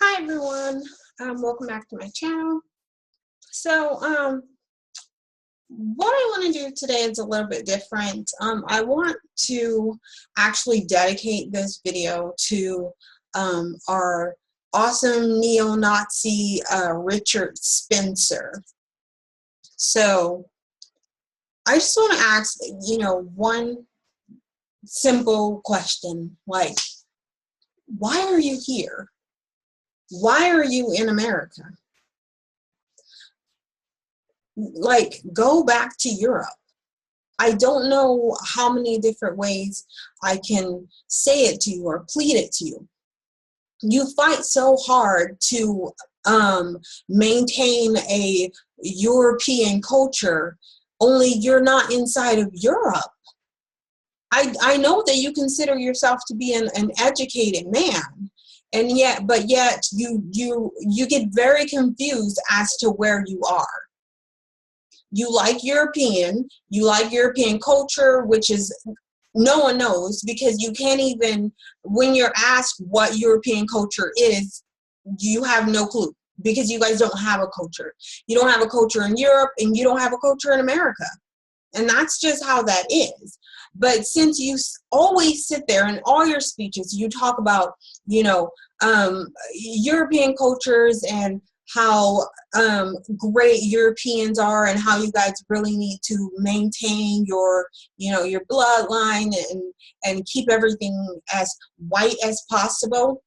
Hi everyone, welcome back to my channel. So what I want to do today is a little bit different. I want to actually dedicate this video to our awesome neo-Nazi Richard Spencer. So I just want to ask, one simple question, like, why are you here? Why are you in America? Like, go back to Europe. I don't know how many different ways I can say it to you or plead it to you. You fight so hard to maintain a European culture, only you're not inside of Europe. I know that you consider yourself to be an educated man, and yet you get very confused as to where you are. You like European culture, which is, no one knows, because you can't even, when you're asked what European culture is, you have no clue, because you guys don't have a culture. You don't have a culture in Europe, and you don't have a culture in America. And that's just how that is. But since you always sit there in all your speeches, you talk about, European cultures and how great Europeans are, and how you guys really need to maintain your bloodline and keep everything as white as possible,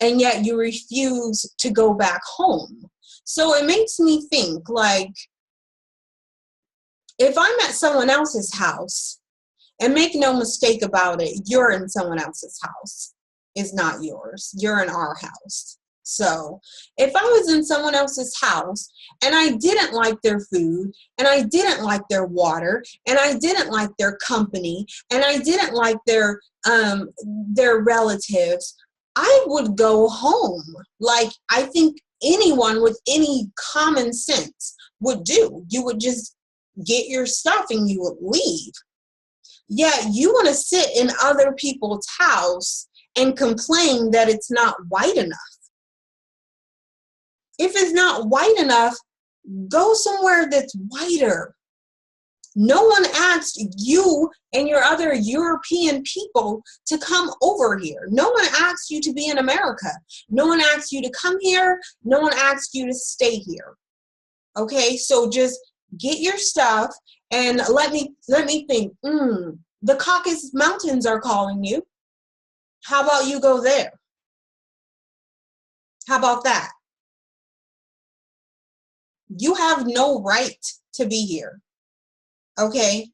and yet you refuse to go back home. So it makes me think, like, if I'm at someone else's house, and make no mistake about it, you're in someone else's house. It's not yours. You're in our house. So if I was in someone else's house and I didn't like their food, and I didn't like their water, and I didn't like their company, and I didn't like their relatives, I would go home. Like, I think anyone with any common sense would do. You would just get your stuff and you would leave. Yet you want to sit in other people's house and complain that it's not white enough. If it's not white enough, go somewhere that's whiter. No one asked you and your other European people to come over here. No one asked you to be in America. No one asked you to come here. No one asked you to stay here. Okay, so just get your stuff and let me think. The Caucasus Mountains are calling you. How about you go there? How about that? You have no right to be here. Okay?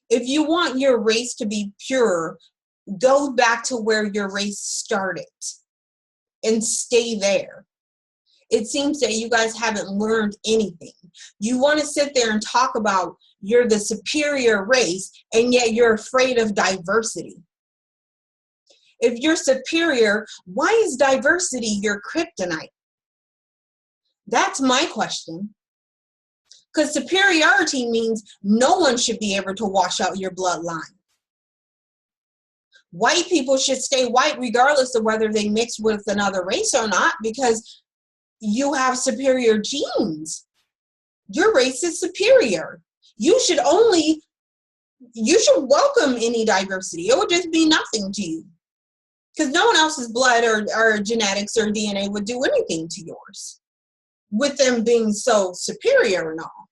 If you want your race to be pure, go back to where your race started and stay there. It seems that you guys haven't learned anything. You want to sit there and talk about you're the superior race, and yet you're afraid of diversity. If you're superior, why is diversity your kryptonite? That's my question. Because superiority means no one should be able to wash out your bloodline. White people should stay white regardless of whether they mix with another race or not, because you have superior genes. Your race is superior. You should welcome any diversity. It would just be nothing to you, because no one else's blood or genetics or DNA would do anything to yours, with them being so superior and all.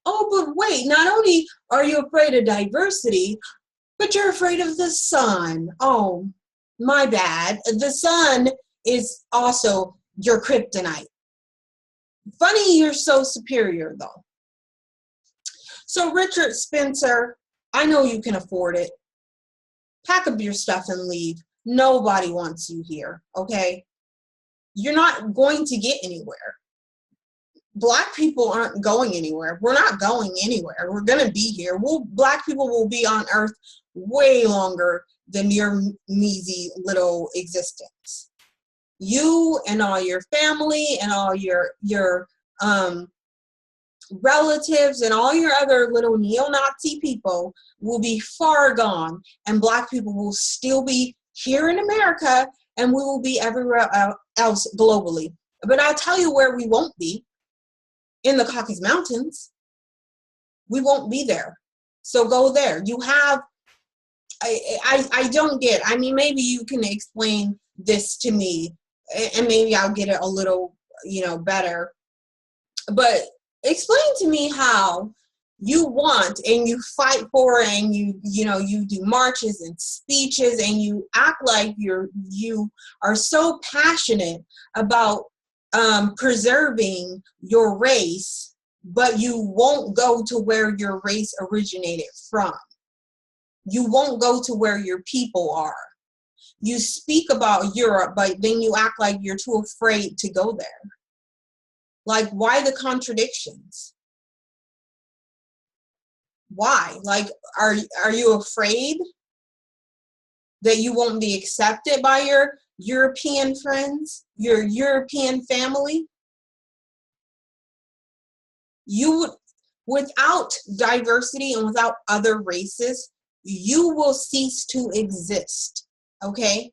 Oh, but wait, not only are you afraid of diversity, but you're afraid of the sun. Oh, my bad. The sun is also your kryptonite. Funny you're so superior, though. So, Richard Spencer, I know you can afford it. Pack up your stuff and leave. Nobody wants you here, okay? You're not going to get anywhere. Black people aren't going anywhere. We're not going anywhere. We're going to be here. Black people will be on Earth way longer than your measly little existence. You and all your family and all your relatives and all your other little neo-Nazi people will be far gone, and Black people will still be here in America, and we will be everywhere else globally. But I'll tell you where we won't be. In the Caucasus Mountains. We won't be there. So go there. You have, I don't get, I mean, maybe you can explain this to me, and maybe I'll get it a little, better. But explain to me how you want and you fight for, and you do marches and speeches, and you act like you are so passionate about preserving your race, but you won't go to where your race originated from. You won't go to where your people are. You speak about Europe, but then you act like you're too afraid to go there. Like, why the contradictions? Why? Like, are you afraid that you won't be accepted by your European friends, your European family? Without diversity and without other races, you will cease to exist, okay?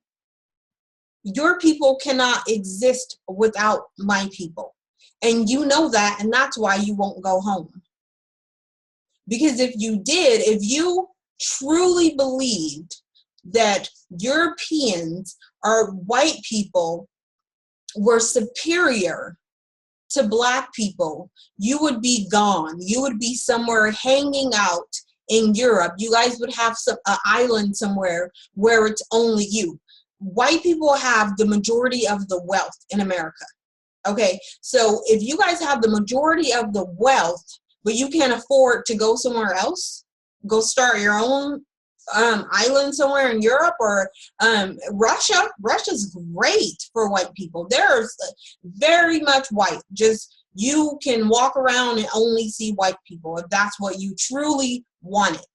Your people cannot exist without my people. And you know that, and that's why you won't go home. Because if you truly believed that Europeans or white people were superior to Black people, you would be gone. You would be somewhere hanging out in Europe. You guys would have an island somewhere where it's only you. White people have the majority of the wealth in America. Okay, so if you guys have the majority of the wealth, but you can't afford to go somewhere else, go start your own island somewhere in Europe or Russia. Russia's great for white people. They're very much white. Just you can walk around and only see white people if that's what you truly wanted.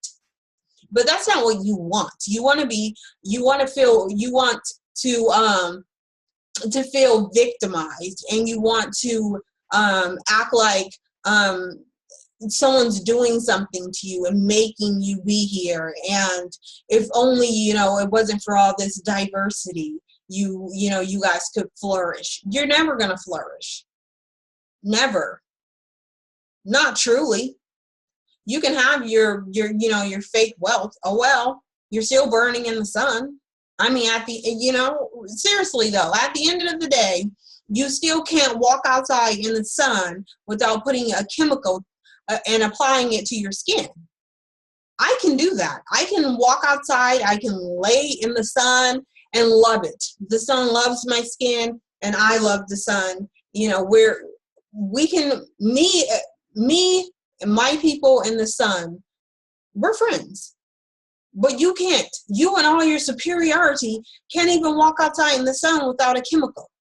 But that's not what you want. You want to feel victimized, and you want to act like someone's doing something to you and making you be here. And if only, it wasn't for all this diversity, you guys could flourish. You're never going to flourish. Never. Not truly. You can have your fake wealth. Oh, well, you're still burning in the sun. I mean, seriously though, at the end of the day, you still can't walk outside in the sun without putting a chemical and applying it to your skin. I can do that. I can walk outside, I can lay in the sun and love it. The sun loves my skin and I love the sun. Me and my people in the sun, we're friends. But you can't. You and all your superiority can't even walk outside in the sun without a chemical.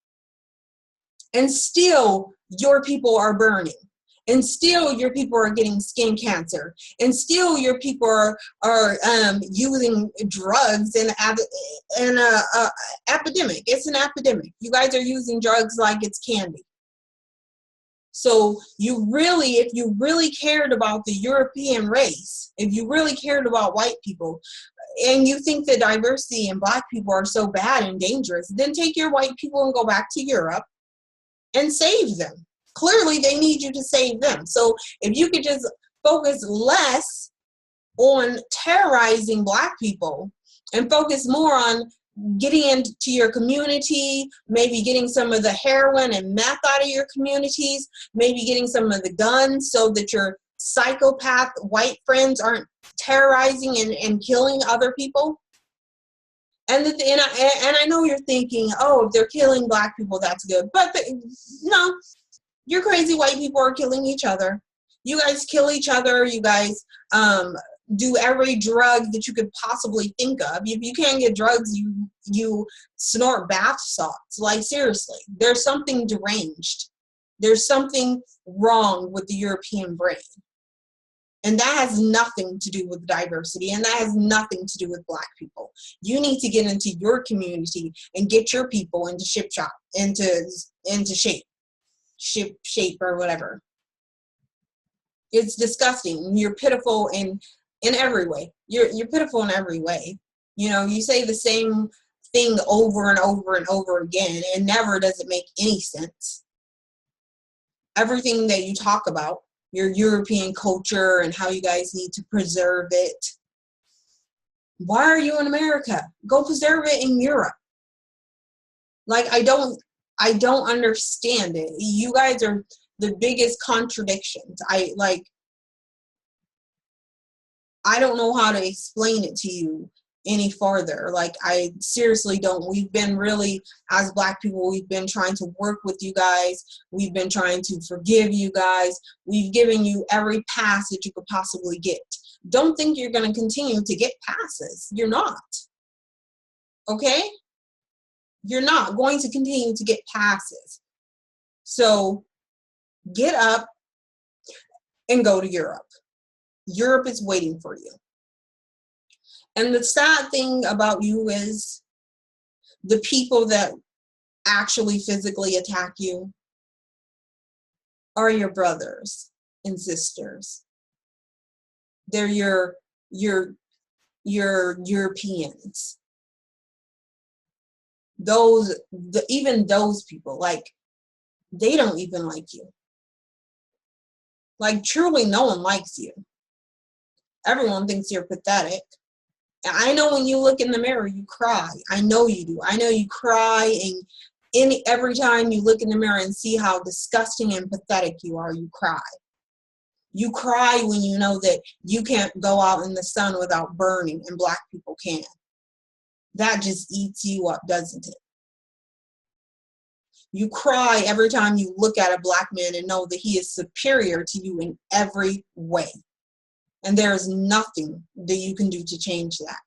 And still your people are burning. And still your people are getting skin cancer. And still your people are using drugs in an epidemic. It's an epidemic. You guys are using drugs like it's candy. So if you really cared about the European race, if you really cared about white people, and you think that diversity and Black people are so bad and dangerous, then take your white people and go back to Europe and save them. Clearly, they need you to save them. So if you could just focus less on terrorizing Black people and focus more on getting into your community, maybe getting some of the heroin and meth out of your communities, maybe getting some of the guns so that your psychopath white friends aren't terrorizing and killing other people. And I know you're thinking, oh, if they're killing Black people, that's good. But no, your crazy white people are killing each other. You guys kill each other. You guys do every drug that you could possibly think of. If you can't get drugs, you snort bath salts. Like, seriously, there's something deranged. There's something wrong with the European brain. And that has nothing to do with diversity, and that has nothing to do with Black people. You need to get into your community and get your people into shape or whatever. It's disgusting. You're pitiful in every way. You're pitiful in every way. You say the same thing over and over and over again, and never does it make any sense. Everything that you talk about, your European culture and how you guys need to preserve it. Why are you in America? Go preserve it in Europe. Like, I don't understand it. You guys are the biggest contradictions. I don't know how to explain it to you any farther. Like, I seriously don't. We've been really, as Black people, we've been trying to work with you guys. We've been trying to forgive you guys. We've given you every pass that you could possibly get. Don't think you're going to continue to get passes. You're not. Okay? You're not going to continue to get passes. So get up and go to Europe. Europe is waiting for you. And the sad thing about you is the people that actually physically attack you are your brothers and sisters. They're your Europeans. Even those people, like, they don't even like you. Like, truly, no one likes you. Everyone thinks you're pathetic. And I know when you look in the mirror, you cry. I know you do. I know you cry, and every time you look in the mirror and see how disgusting and pathetic you are, you cry. You cry when you know that you can't go out in the sun without burning, and Black people can. That just eats you up, doesn't it? You cry every time you look at a Black man and know that he is superior to you in every way. And there is nothing that you can do to change that.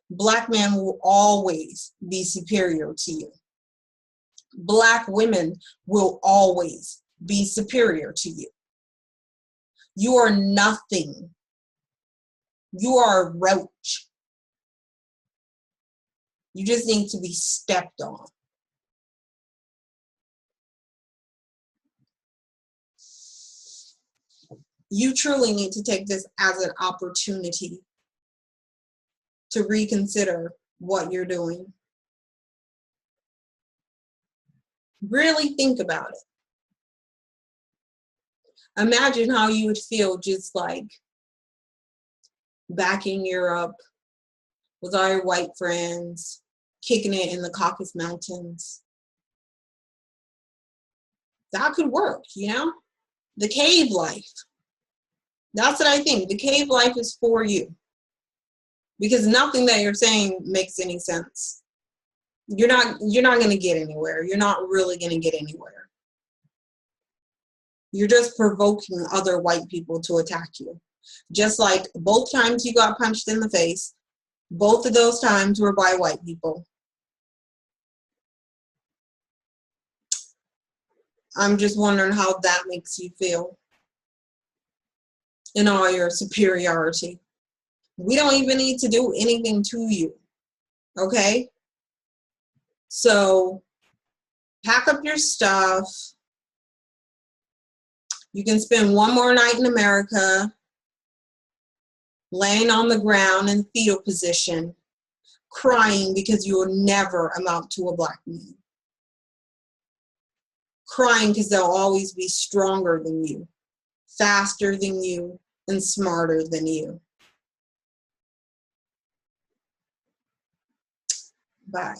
Black men will always be superior to you. Black women will always be superior to you. You are nothing. You are a roach. You just need to be stepped on. You truly need to take this as an opportunity to reconsider what you're doing. Really think about it. Imagine how you would feel just like back in Europe with all your white friends, kicking it in the Caucasus Mountains. That could work, you know? The cave life. That's what I think. The cave life is for you. Because nothing that you're saying makes any sense. You're not going to get anywhere. You're not really going to get anywhere. You're just provoking other white people to attack you. Just like both times you got punched in the face, both of those times were by white people. I'm just wondering how that makes you feel in all your superiority. We don't even need to do anything to you, okay? So pack up your stuff. You can spend one more night in America, laying on the ground in fetal position, crying because you will never amount to a Black man. Crying because they'll always be stronger than you, faster than you, and smarter than you. Bye.